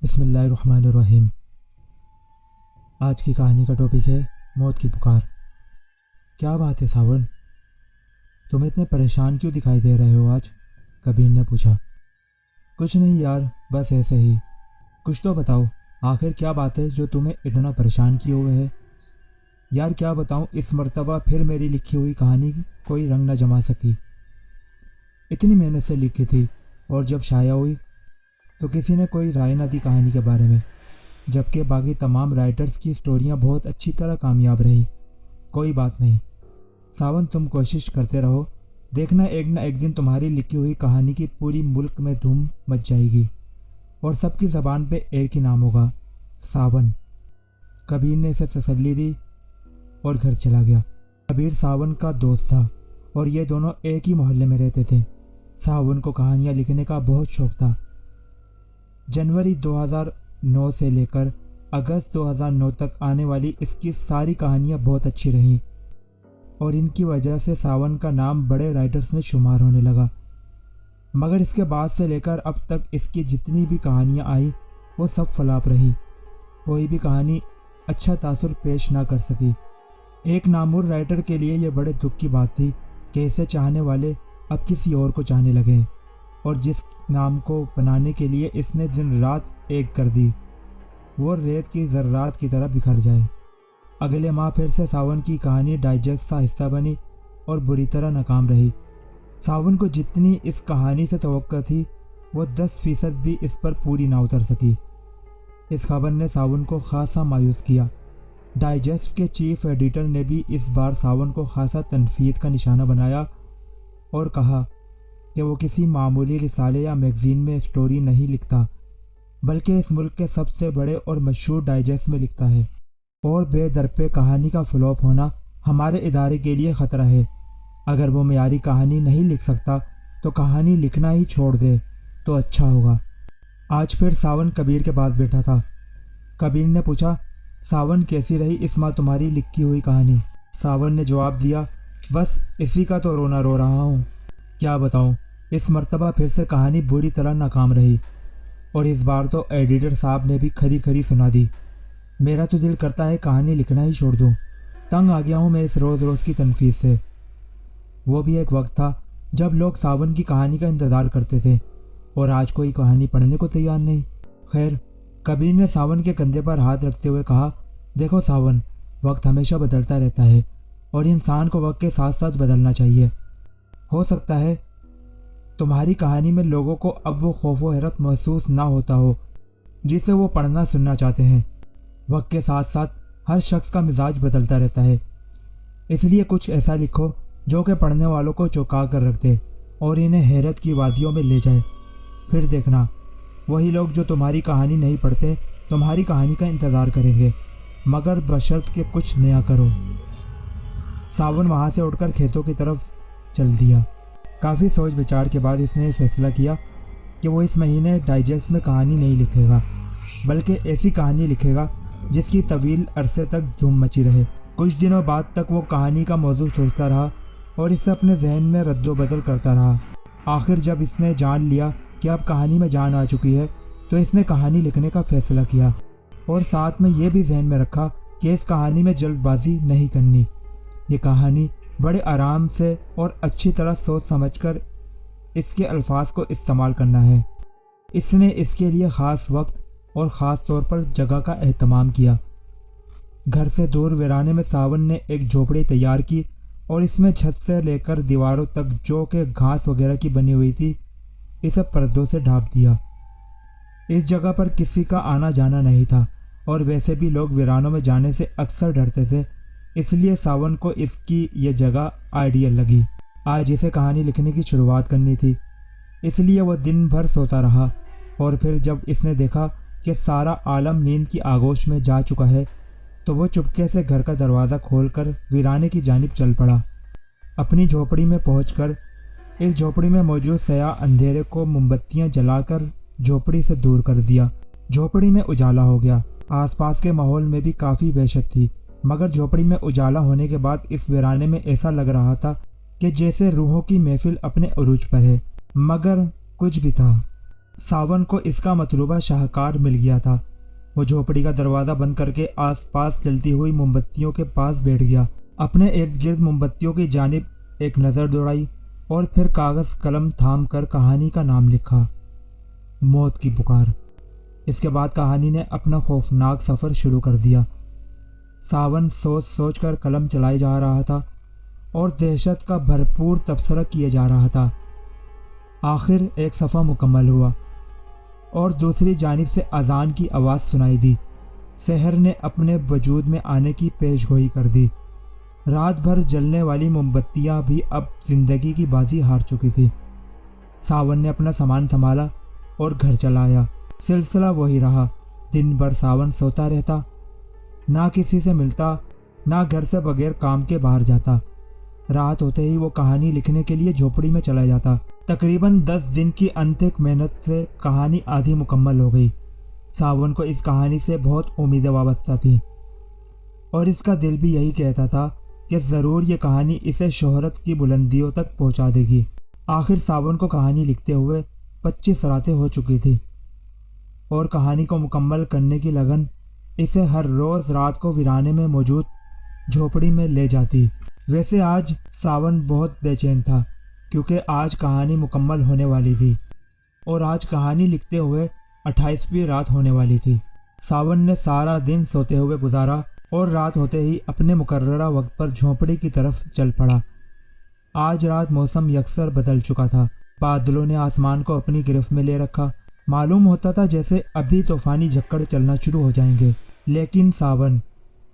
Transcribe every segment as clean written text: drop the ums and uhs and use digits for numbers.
بسم اللہ الرحمن الرحیم۔ آج کی کہانی کا ٹاپک ہے موت کی پکار۔ کیا بات ہے ساون، تم اتنے پریشان کیوں دکھائی دے رہے ہو آج؟ کبیر نے پوچھا۔ کچھ نہیں یار، بس ایسے ہی۔ کچھ تو بتاؤ، آخر کیا بات ہے جو تمہیں اتنا پریشان کیے ہوئے ہے؟ یار کیا بتاؤں، اس مرتبہ پھر میری لکھی ہوئی کہانی کوئی رنگ نہ جما سکی۔ اتنی محنت سے لکھی تھی اور جب شائع ہوئی تو کسی نے کوئی رائے نہ دی کہانی کے بارے میں، جبکہ باقی تمام رائٹرز کی سٹوریاں بہت اچھی طرح کامیاب رہی۔ کوئی بات نہیں ساون، تم کوشش کرتے رہو، دیکھنا ایک نہ ایک دن تمہاری لکھی ہوئی کہانی کی پوری ملک میں دھوم مچ جائے گی اور سب کی زبان پہ ایک ہی نام ہوگا، ساون۔ کبیر نے اسے تسلی دی اور گھر چلا گیا۔ کبیر ساون کا دوست تھا اور یہ دونوں ایک ہی محلے میں رہتے تھے۔ ساون کو کہانیاں لکھنے کا بہت شوق تھا۔ جنوری 2009 سے لے کر اگست 2009 تک آنے والی اس کی ساری کہانیاں بہت اچھی رہیں اور ان کی وجہ سے ساون کا نام بڑے رائٹرز میں شمار ہونے لگا۔ مگر اس کے بعد سے لے کر اب تک اس کی جتنی بھی کہانیاں آئی وہ سب فلاپ رہی۔ کوئی بھی کہانی اچھا تاثر پیش نہ کر سکی۔ ایک نامور رائٹر کے لیے یہ بڑے دکھ کی بات تھی کہ اسے چاہنے والے اب کسی اور کو چاہنے لگے اور جس نام کو بنانے کے لیے اس نے دن رات ایک کر دی وہ ریت کی ذرات کی طرح بکھر جائے۔ اگلے ماہ پھر سے ساون کی کہانی ڈائجسٹ کا حصہ بنی اور بری طرح ناکام رہی۔ ساون کو جتنی اس کہانی سے توقع تھی وہ 10% بھی اس پر پوری نہ اتر سکی۔ اس خبر نے ساون کو خاصا مایوس کیا۔ ڈائجسٹ کے چیف ایڈیٹر نے بھی اس بار ساون کو خاصا تنقید کا نشانہ بنایا اور کہا کہ وہ کسی معمولی رسالے یا میگزین میں سٹوری نہیں لکھتا بلکہ اس ملک کے سب سے بڑے اور مشہور ڈائجسٹ میں لکھتا ہے، اور بے درپے کہانی کا فلاپ ہونا ہمارے ادارے کے لیے خطرہ ہے۔ اگر وہ معیاری کہانی نہیں لکھ سکتا تو کہانی لکھنا ہی چھوڑ دے تو اچھا ہوگا۔ آج پھر ساون کبیر کے پاس بیٹھا تھا۔ کبیر نے پوچھا، ساون کیسی رہی اس ماہ تمہاری لکھی ہوئی کہانی؟ ساون نے جواب دیا، بس اسی کا تو رونا رو رہا ہوں۔ کیا بتاؤں، اس مرتبہ پھر سے کہانی بری طرح ناکام رہی اور اس بار تو ایڈیٹر صاحب نے بھی کھری کھری سنا دی۔ میرا تو دل کرتا ہے کہانی لکھنا ہی چھوڑ دوں، تنگ آ گیا ہوں میں اس روز روز کی تنفیذ سے۔ وہ بھی ایک وقت تھا جب لوگ ساون کی کہانی کا انتظار کرتے تھے اور آج کوئی کہانی پڑھنے کو تیار نہیں۔ خیر، کبیر نے ساون کے کندھے پر ہاتھ رکھتے ہوئے کہا، دیکھو ساون، وقت ہمیشہ بدلتا رہتا ہے اور انسان کو وقت کے ساتھ ساتھ بدلنا چاہیے۔ ہو سکتا ہے تمہاری کہانی میں لوگوں کو اب وہ خوف و حیرت محسوس نہ ہوتا ہو جسے وہ پڑھنا سننا چاہتے ہیں۔ وقت کے ساتھ ساتھ ہر شخص کا مزاج بدلتا رہتا ہے، اس لیے کچھ ایسا لکھو جو کہ پڑھنے والوں کو چونکا کر رکھ دے اور انہیں حیرت کی وادیوں میں لے جائے۔ پھر دیکھنا وہی لوگ جو تمہاری کہانی نہیں پڑھتے تمہاری کہانی کا انتظار کریں گے، مگر بشرط کہ کچھ نیا کرو۔ ساون وہاں سے اٹھ کر کھیتوں کی طرف چل دیا۔ کافی سوچ بچار کے بعد اس نے فیصلہ کیا کہ وہ اس مہینے ڈائجسٹ میں کہانی نہیں لکھے گا بلکہ ایسی کہانی لکھے گا جس کی طویل عرصے تک دھوم مچی رہے۔ کچھ دنوں بعد تک وہ کہانی کا موضوع سوچتا رہا اور اسے اپنے ذہن میں رد و بدل کرتا رہا۔ آخر جب اس نے جان لیا کہ اب کہانی میں جان آ چکی ہے تو اس نے کہانی لکھنے کا فیصلہ کیا اور ساتھ میں یہ بھی ذہن میں رکھا کہ اس کہانی میں جلد بازی نہیں کرنی۔ یہ کہانی بڑے آرام سے اور اچھی طرح سوچ سمجھ کر اس کے الفاظ کو استعمال کرنا ہے۔ اس نے اس کے لیے خاص وقت اور خاص طور پر جگہ کا اہتمام کیا۔ گھر سے دور ویرانے میں ساون نے ایک جھوپڑی تیار کی اور اس میں چھت سے لے کر دیواروں تک جو کہ گھاس وغیرہ کی بنی ہوئی تھی اسے پردوں سے ڈھانپ دیا۔ اس جگہ پر کسی کا آنا جانا نہیں تھا اور ویسے بھی لوگ ویرانوں میں جانے سے اکثر ڈرتے تھے، اس لیے ساون کو اس کی یہ جگہ آئیڈیل لگی۔ آج اسے کہانی لکھنے کی شروعات کرنی تھی، اس لیے وہ دن بھر سوتا رہا اور پھر جب اس نے دیکھا کہ سارا عالم نیند کی آغوش میں جا چکا ہے تو وہ چپکے سے گھر کا دروازہ کھول کر ویرانے کی جانب چل پڑا۔ اپنی جھوپڑی میں پہنچ کر اس جھوپڑی میں موجود سیاہ اندھیرے کو موم بتیاں جلا کر جھوپڑی سے دور کر دیا۔ جھوپڑی میں اجالا ہو گیا۔ آس پاس کے ماحول میں بھی کافی وحشت تھی، مگر جھوپڑی میں اجالا ہونے کے بعد اس ویرانے میں ایسا لگ رہا تھا کہ جیسے روحوں کی محفل اپنے عروج پر ہے۔ مگر کچھ بھی تھا، ساون کو اس کا مطلوبہ شاہکار مل گیا تھا۔ وہ جھوپڑی کا دروازہ بند کر کے آس پاس جلتی ہوئی موم بتیوں کے پاس بیٹھ گیا، اپنے ارد گرد موم بتیوں کی جانب ایک نظر دوڑائی اور پھر کاغذ قلم تھام کر کہانی کا نام لکھا، موت کی پکار۔ اس کے بعد کہانی نے اپنا خوفناک سفر شروع کر دیا۔ ساون سوچ سوچ کر قلم چلائے جا رہا تھا اور دہشت کا بھرپور تبصرہ کیے جا رہا تھا۔ آخر ایک صفحہ مکمل ہوا اور دوسری جانب سے اذان کی آواز سنائی دی۔ سحر نے اپنے وجود میں آنے کی پیش گوئی کر دی۔ رات بھر جلنے والی موم بتیاں بھی اب زندگی کی بازی ہار چکی تھی۔ ساون نے اپنا سامان سنبھالا اور گھر چلا آیا۔ سلسلہ وہی رہا۔ دن بھر ساون سوتا رہتا، نہ کسی سے ملتا، نہ گھر سے بغیر کام کے باہر جاتا۔ رات ہوتے ہی وہ کہانی لکھنے کے لیے جھوپڑی میں چلا جاتا۔ تقریباً 10 دن کی انتھک محنت سے کہانی آدھی مکمل ہو گئی۔ ساون کو اس کہانی سے بہت امیدیں وابستہ تھیں اور اس کا دل بھی یہی کہتا تھا کہ ضرور یہ کہانی اسے شہرت کی بلندیوں تک پہنچا دے گی۔ آخر ساون کو کہانی لکھتے ہوئے 25 راتیں ہو چکی تھی اور کہانی کو مکمل کرنے کی لگن اسے ہر روز رات کو ویرانے میں موجود جھوپڑی میں لے جاتی۔ ویسے آج ساون بہت بے چین تھا کیونکہ آج کہانی مکمل ہونے والی تھی اور آج کہانی لکھتے ہوئے 28ویں رات ہونے والی تھی۔ ساون نے سارا دن سوتے ہوئے گزارا اور رات ہوتے ہی اپنے مقررہ وقت پر جھونپڑی کی طرف چل پڑا۔ آج رات موسم یکسر بدل چکا تھا۔ بادلوں نے آسمان کو اپنی گرفت میں لے رکھا۔ معلوم ہوتا تھا جیسے ابھی طوفانی جھکڑ چلنا شروع ہو جائیں گے، لیکن ساون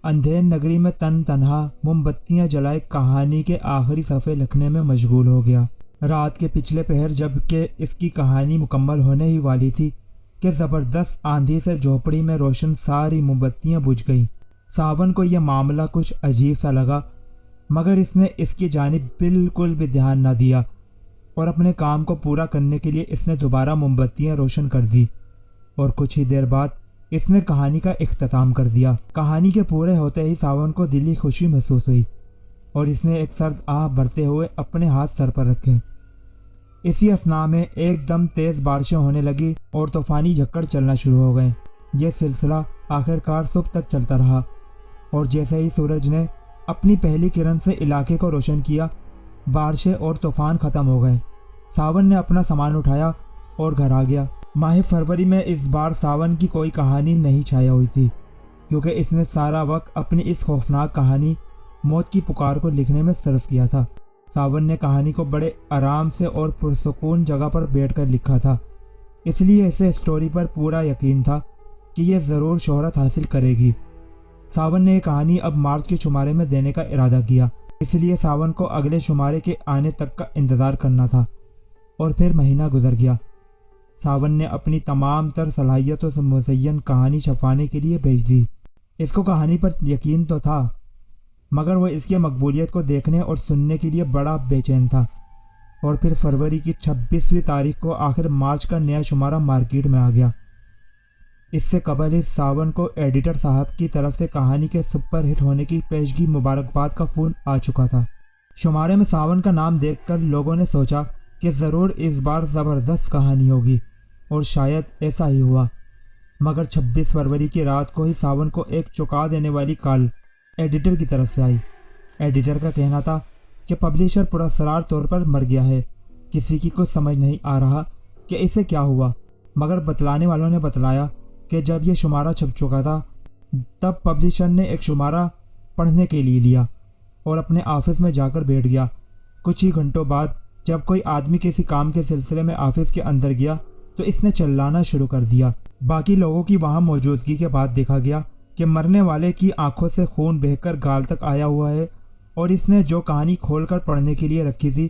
اندھیر نگری میں تن تنہا موم بتیاں جلائے کہانی کے آخری صفحے لکھنے میں مشغول ہو گیا۔ رات کے پچھلے پہر جب کہ اس کی کہانی مکمل ہونے ہی والی تھی کہ زبردست آندھی سے جھوپڑی میں روشن ساری موم بتیاں بجھ گئیں۔ ساون کو یہ معاملہ کچھ عجیب سا لگا، مگر اس نے اس کی جانب بالکل بھی دھیان نہ دیا اور اپنے کام کو پورا کرنے کے لیے اس نے دوبارہ موم بتیاں روشن کر دی اور کچھ ہی دیر بعد اس نے کہانی کا اختتام کر دیا۔ کہانی کے پورے ہوتے ہی ساون کو دلی خوشی محسوس ہوئی اور اس نے ایک سرد آہ بھرتے ہوئے اپنے ہاتھ سر پر رکھے۔ اسی اثناء میں ایک دم تیز بارشیں ہونے لگی اور طوفانی جھکڑ چلنا شروع ہو گئے۔ یہ سلسلہ آخرکار صبح تک چلتا رہا اور جیسے ہی سورج نے اپنی پہلی کرن سے علاقے کو روشن کیا، بارشیں اور طوفان ختم ہو گئے۔ ساون نے اپنا سامان اٹھایا اور گھر آ گیا۔ ماہ فروری میں اس بار ساون کی کوئی کہانی نہیں چھایا ہوئی تھی کیونکہ اس نے سارا وقت اپنی اس خوفناک کہانی موت کی پکار کو لکھنے میں صرف کیا تھا۔ ساون نے کہانی کو بڑے آرام سے اور پرسکون جگہ پر بیٹھ کر لکھا تھا، اس لیے اسے اسٹوری پر پورا یقین تھا کہ یہ ضرور شہرت حاصل کرے گی۔ ساون نے یہ کہانی اب مارچ کے شمارے میں دینے کا ارادہ کیا، اس لیے ساون کو اگلے شمارے کے آنے تک کا انتظار کرنا تھا اور پھر مہینہ گزر گیا۔ ساون نے اپنی تمام تر صلاحیتوں سے مزین کہانی چھپوانے کے لیے بھیج دی۔ اس کو کہانی پر یقین تو تھا مگر وہ اس کی مقبولیت کو دیکھنے اور سننے کے لیے بڑا بے چین تھا۔ اور پھر فروری کی 26ویں تاریخ کو آخر مارچ کا نیا شمارہ مارکیٹ میں آ گیا۔ اس سے قبل ہی ساون کو ایڈیٹر صاحب کی طرف سے کہانی کے سپر ہٹ ہونے کی پیشگی مبارکباد کا فون آ چکا تھا۔ شمارے میں ساون کا نام دیکھ کر لوگوں نے سوچا کہ ضرور اس بار زبردست کہانی ہوگی اور شاید ایسا ہی ہوا، مگر 26 فروری کی رات کو ہی ساون کو ایک چونکا دینے والی کال ایڈیٹر کی طرف سے آئی۔ ایڈیٹر کا کہنا تھا کہ پبلیشر پراسرار طور پر مر گیا ہے، کسی کی کچھ سمجھ نہیں آ رہا کہ اسے کیا ہوا، مگر بتلانے والوں نے بتلایا کہ جب یہ شمارہ چھپ چکا تھا تب پبلیشر نے ایک شمارہ پڑھنے کے لیے لیا اور اپنے آفس میں جا کر بیٹھ گیا۔ کچھ ہی گھنٹوں بعد جب کوئی آدمی کسی کام کے سلسلے میں آفس کے اندر گیا تو اس نے چلانا شروع کر دیا۔ باقی لوگوں کی وہاں موجودگی کے بعد دیکھا گیا کہ مرنے والے کی آنکھوں سے خون بہہ کر گال تک آیا ہوا ہے اور اس نے جو کہانی کھول کر پڑھنے کے لیے رکھی تھی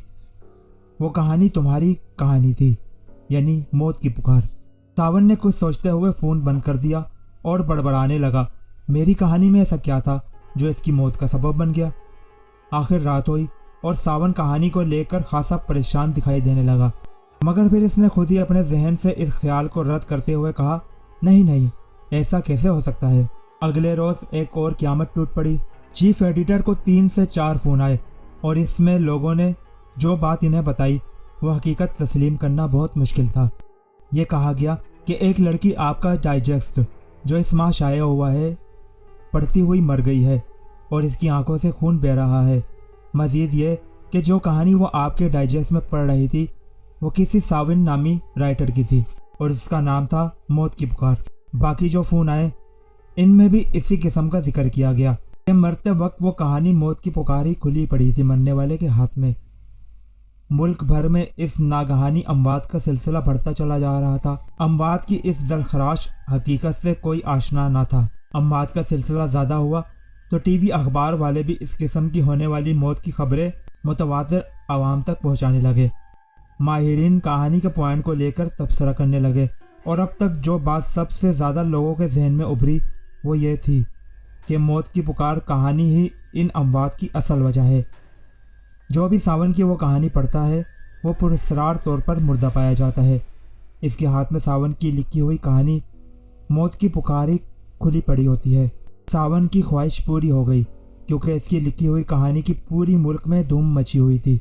وہ کہانی تمہاری کہانی تھی، یعنی موت کی پکار۔ ساون نے کچھ سوچتے ہوئے فون بند کر دیا اور بڑبڑانے لگا، میری کہانی میں ایسا کیا تھا جو اس کی موت کا سبب بن گیا؟ آخر رات ہوئی اور ساون کہانی کو لے کر خاصا پریشان دکھائی دینے لگا، مگر پھر اس نے خود ہی اپنے ذہن سے اس خیال کو رد کرتے ہوئے کہا، نہیں، ایسا کیسے ہو سکتا ہے۔ اگلے روز ایک اور قیامت ٹوٹ پڑی۔ چیف ایڈیٹر کو 3 سے 4 فون آئے اور اس میں لوگوں نے جو بات انہیں بتائی وہ حقیقت تسلیم کرنا بہت مشکل تھا۔ یہ کہا گیا کہ ایک لڑکی آپ کا ڈائجسٹ جو اس ماہ شائع ہوا ہے پڑھتی ہوئی مر گئی ہے اور اس کی آنکھوں سے خون بہہ رہا ہے۔ مزید یہ کہ جو کہانی وہ آپ کے ڈائجسٹ میں پڑھ رہی تھی وہ کسی ساون نامی رائٹر کی تھی اور اس کا نام تھا موت کی پکار۔ باقی جو فون آئے ان میں بھی اسی قسم کا ذکر کیا گیا کہ مرتے وقت وہ کہانی موت کی پکار ہی کھلی پڑی تھی مرنے والے کے ہاتھ میں۔ ملک بھر میں اس ناگہانی اموات کا سلسلہ بڑھتا چلا جا رہا تھا۔ اموات کی اس دلخراش حقیقت سے کوئی آشنا نہ تھا۔ اموات کا سلسلہ زیادہ ہوا تو ٹی وی اخبار والے بھی اس قسم کی ہونے والی موت کی خبریں متواتر عوام تک پہنچانے لگے۔ ماہرین کہانی کے پوائنٹ کو لے کر تبصرہ کرنے لگے اور اب تک جو بات سب سے زیادہ لوگوں کے ذہن میں ابھری وہ یہ تھی کہ موت کی پکار کہانی ہی ان اموات کی اصل وجہ ہے۔ جو بھی ساون کی وہ کہانی پڑھتا ہے وہ پراسرار طور پر مردہ پایا جاتا ہے۔ اس کے ہاتھ میں ساون کی لکھی ہوئی کہانی موت کی پکار ہی کھلی پڑی ہوتی ہے۔ ساون کی خواہش پوری ہو گئی کیونکہ اس کی لکھی ہوئی کہانی کی پوری ملک میں دھوم مچی ہوئی تھی۔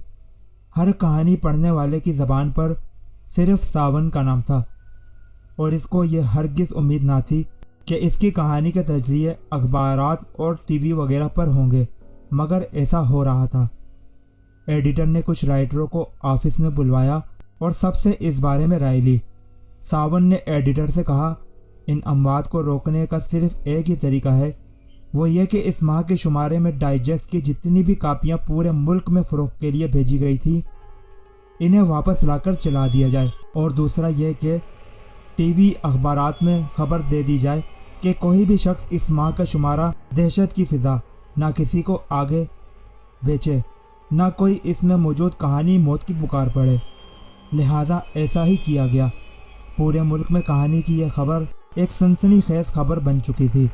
ہر کہانی پڑھنے والے کی زبان پر صرف ساون کا نام تھا اور اس کو یہ ہرگز امید نہ تھی کہ اس کی کہانی کے تجزیے اخبارات اور ٹی وی وغیرہ پر ہوں گے، مگر ایسا ہو رہا تھا۔ ایڈیٹر نے کچھ رائٹروں کو آفس میں بلوایا اور سب سے اس بارے میں رائے لی۔ ساون نے ایڈیٹر سے کہا، ان اموات کو روکنے کا صرف ایک ہی طریقہ ہے، وہ یہ کہ اس ماہ کے شمارے میں ڈائجسٹ کی جتنی بھی کاپیاں پورے ملک میں فروخت کے لیے بھیجی گئی تھی انہیں واپس لا کر چلا دیا جائے، اور دوسرا یہ کہ ٹی وی اخبارات میں خبر دے دی جائے کہ کوئی بھی شخص اس ماہ کا شمارہ دہشت کی فضا نہ کسی کو آگے بیچے، نہ کوئی اس میں موجود کہانی موت کی پکار پڑے۔ لہٰذا ایسا ہی کیا گیا۔ پورے ملک میں کہانی کی یہ خبر ایک سنسنی خیز خبر بن چکی تھی،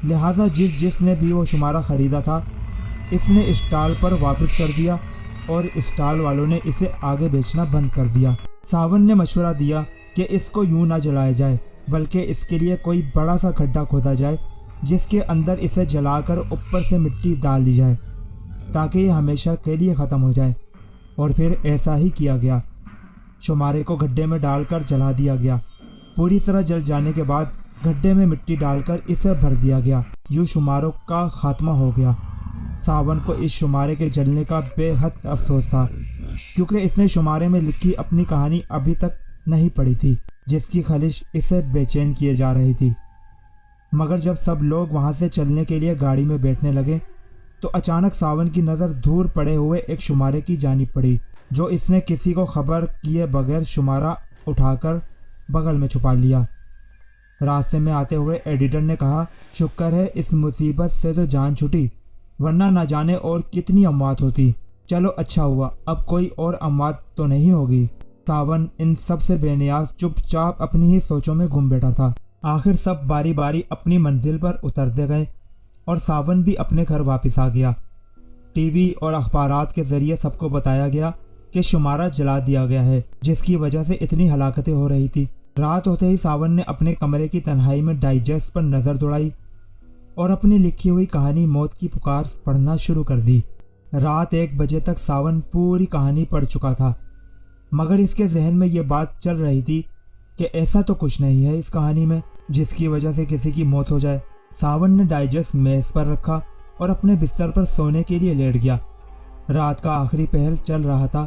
لہٰذا جس نے بھی وہ شمارہ خریدا تھا اس نے اسٹال پر واپس کر دیا اور اسٹال والوں نے اسے آگے بیچنا بند کر دیا۔ ساون نے مشورہ دیا کہ اس کو یوں نہ جلایا جائے بلکہ اس کے لیے کوئی بڑا سا کھڈا کھودا جائے جس کے اندر اسے جلا کر اوپر سے مٹی ڈال دی جائے تاکہ یہ ہمیشہ کے لیے ختم ہو جائے، اور پھر ایسا ہی کیا گیا۔ شمارے کو گڈھے میں ڈال کر جلا دیا گیا۔ پوری طرح جل جانے کے بعد گڈھے میں مٹی ڈال کر اسے بھر دیا گیا۔ یوں شماروں کا خاتمہ ہو گیا۔ ساون کو اس شمارے کے جلنے کا بے حد افسوس تھا کیونکہ اس نے شمارے میں لکھی اپنی کہانی ابھی تک نہیں پڑھی تھی جس کی خلش اسے بے چین کیے جا رہی تھی۔ مگر جب سب لوگ وہاں سے چلنے کے لیے گاڑی میں بیٹھنے لگے تو اچانک ساون کی نظر دور پڑے ہوئے ایک شمارے کی جانب پڑی جو اس نے کسی کو خبر کیے بغیر شمارہ اٹھا کر بغل میں چھپا لیا۔ راستے میں آتے ہوئے ایڈیٹر نے کہا، شکر ہے اس مصیبت سے تو جان چھٹی، ورنہ نہ جانے اور کتنی اموات ہوتی۔ چلو اچھا ہوا اب کوئی اور اموات تو نہیں ہوگی۔ ساون ان سب سے بے نیاز چپ چاپ اپنی ہی سوچوں میں گم بیٹھا تھا۔ آخر سب باری باری اپنی منزل پر اترتے گئے اور ساون بھی اپنے گھر واپس آ گیا۔ ٹی وی اور اخبارات کے ذریعے سب کو بتایا گیا کہ شمارہ جلا دیا گیا ہے جس کی وجہ سے اتنی ہلاکتیں ہو رہی تھی۔ رات ہوتے ہی ساون نے اپنے کمرے کی تنہائی میں ڈائجسٹ پر نظر دوڑائی اور اپنی لکھی ہوئی کہانی موت کی پکار پڑھنا شروع کر دی۔ رات 1 بجے تک ساون پوری کہانی پڑھ چکا تھا، مگر اس کے ذہن میں یہ بات چل رہی تھی کہ ایسا تو کچھ نہیں ہے اس کہانی میں جس کی وجہ سے کسی کی موت ہو جائے۔ ساون نے ڈائجسٹ میز پر رکھا اور اپنے بستر پر سونے کے لیے لیٹ گیا۔ رات کا آخری پہر چل رہا تھا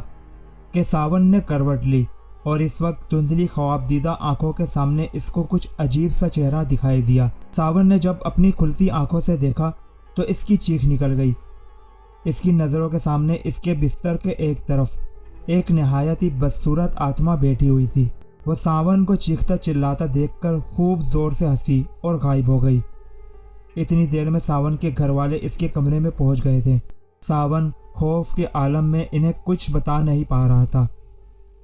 کہ ساون نے کروٹ لی اور اس وقت دھندلی خواب دیدہ آنکھوں کے سامنے اس کو کچھ عجیب سا چہرہ دکھائی دیا۔ ساون نے جب اپنی کھلتی آنکھوں سے دیکھا تو اس کی چیخ نکل گئی۔ اس کی نظروں کے سامنے اس کے بستر کے ایک طرف ایک نہایت ہی بدصورت آتما بیٹھی ہوئی تھی۔ وہ ساون کو چیختا چلاتا دیکھ کر خوب زور سے ہنسی اور غائب ہو گئی۔ اتنی دیر میں ساون کے گھر والے اس کے کمرے میں پہنچ گئے تھے۔ ساون خوف کے عالم میں انہیں کچھ بتا نہیں پا رہا تھا۔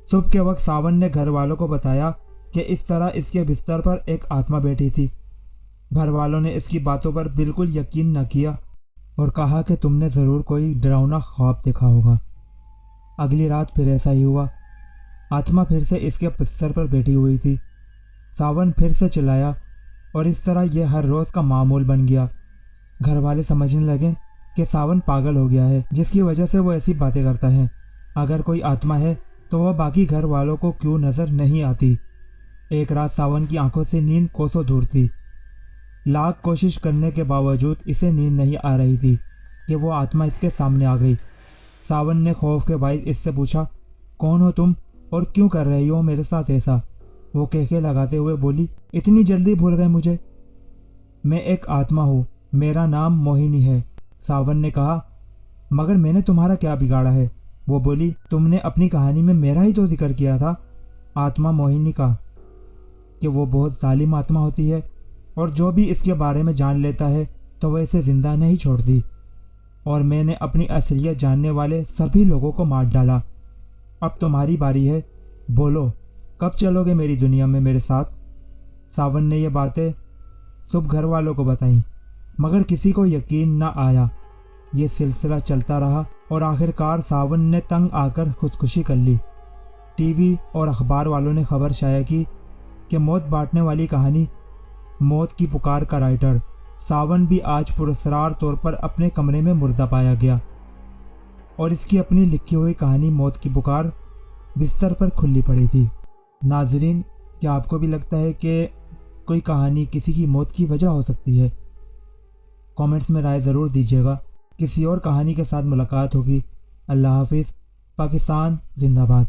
صبح کے وقت ساون نے گھر والوں کو بتایا کہ اس طرح اس کے بستر پر ایک آتما بیٹھی تھی۔ گھر والوں نے اس کی باتوں پر بالکل یقین نہ کیا اور کہا کہ تم نے ضرور کوئی ڈراؤنا خواب دیکھا ہوگا۔ اگلی رات پھر ایسا ہی ہوا۔ آتما پھر سے اس کے بستر پر بیٹھی ہوئی تھی۔ ساون پھر سے چلایا اور اس طرح یہ ہر روز کا معمول بن گیا۔ گھر والے سمجھنے لگے کہ ساون پاگل ہو گیا ہے جس کی وجہ سے وہ ایسی باتیں کرتا ہے۔ اگر کوئی آتما ہے تو وہ باقی گھر والوں کو کیوں نظر نہیں آتی؟ ایک رات ساون کی آنکھوں سے نیند کوسوں دور تھی۔ لاکھ کوشش کرنے کے باوجود اسے نیند نہیں آ رہی تھی کہ وہ آتما اس کے سامنے آ گئی۔ ساون نے خوف کے باعث اس سے پوچھا، کون ہو تم اور کیوں کر رہی ہو میرے ساتھ ایسا؟ وہ کہکے لگاتے ہوئے بولی، اتنی جلدی بھول گئے مجھے؟ میں ایک آتما ہوں، میرا نام موہنی ہے۔ ساون نے کہا، مگر میں نے تمہارا کیا بگاڑا ہے؟ وہ بولی، تم نے اپنی کہانی میں میرا ہی تو ذکر کیا تھا، آتما موہنی کا، کہ وہ بہت ظالم آتما ہوتی ہے اور جو بھی اس کے بارے میں جان لیتا ہے تو وہ اسے زندہ نہیں چھوڑتی، اور میں نے اپنی اصلیت جاننے والے سبھی لوگوں کو مار ڈالا۔ اب تمہاری باری ہے، بولو کب چلو گے میری دنیا میں میرے ساتھ؟ ساون نے یہ باتیں صبح گھر والوں کو بتائیں، مگر کسی کو یقین نہ آیا۔ یہ سلسلہ چلتا رہا اور آخر کار ساون نے تنگ آ کر خودکشی کر لی۔ ٹی وی اور اخبار والوں نے خبر شائع کی کہ موت بانٹنے والی کہانی موت کی پکار کا رائٹر ساون بھی آج پراسرار طور پر اپنے کمرے میں مردہ پایا گیا، اور اس کی اپنی لکھی ہوئی کہانی موت کی پکار بستر پر کھلی پڑی تھی۔ ناظرین، کیا آپ کو بھی لگتا ہے کہ کوئی کہانی کسی کی موت کی وجہ ہو سکتی ہے؟ کامنٹس میں رائے ضرور دیجیے گا۔ کسی اور کہانی کے ساتھ ملاقات ہوگی۔ اللہ حافظ۔ پاکستان زندہ باد۔